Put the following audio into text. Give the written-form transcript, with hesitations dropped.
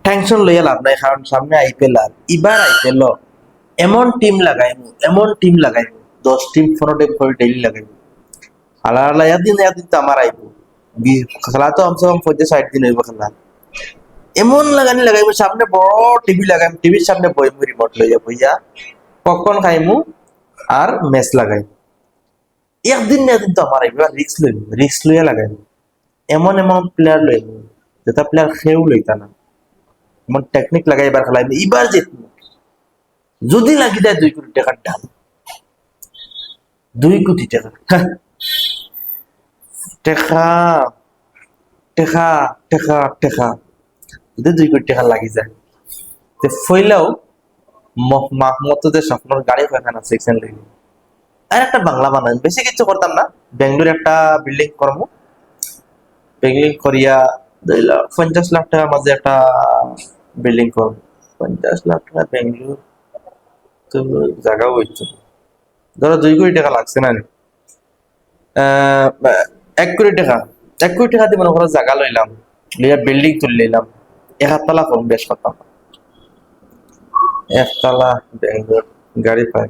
Tension লইয়া লাভ নাই, কারণ সামনে আইপিএল। আর এবার আইপিএল এমন টিম লাগাইমু 10 টিম 15 টিম করে ডেইলি লাগাইমু। আলা আলা একদিন তো আমার আইব। খেলা তো কমসে কম 60 দিন হইব খেলা। এমন লাগাইমু, সামনে বড় টিভি লাগাইমু, টিভির সামনে বইমু রিমোট লইয়া বইয়া, পপকর্ন খাইমু আর ম্যাচ লাগাইমু। একদিন না একদিন তো আমার আইব। রিক্স লইয়া লাগাইমু। এমন এমন প্লেয়ার লইমু যেটা প্লেয়ার খেয়েও লইতা না। এমন টেকনিক লাগাই এবার খেলাইমু। এবার জিতমু। যদি লাগি যায় 2 কোটি টাকার ডাল, 2 কোটি টাকা। হ্যাঁ, টেকা টেকা টেকা টেকা, যদি 2 কোটি টাকা লাগি যায়, তো ফইলাও মাহমুদের স্বপ্নের গাড়ি কয়খানা সেকশন লইব। আর একটা বাংলা বানাই, বেশি কিছু করতাম না। বেঙ্গলোর একটা বিল্ডিং করবো। বিল্ডিং করিয়া 2 লাখ 50 লাখ টাকার মাঝে একটা বিল্ডিং করবো। 50 লাখ টাকা বেঙ্গলোর তো জায়গাও হইতো। ধরো 2 কোটি টাকা লাগছে না নি? 1 কোটি টাকা, 1 কোটি টাকা দিয়ে মনে করো জায়গা লইলাম, লইয়া বিল্ডিং তুলে নিলাম। 1 তলা করুন, বেশ কথা। 1 তলা বেঙ্গলোর গাড়ি পাই।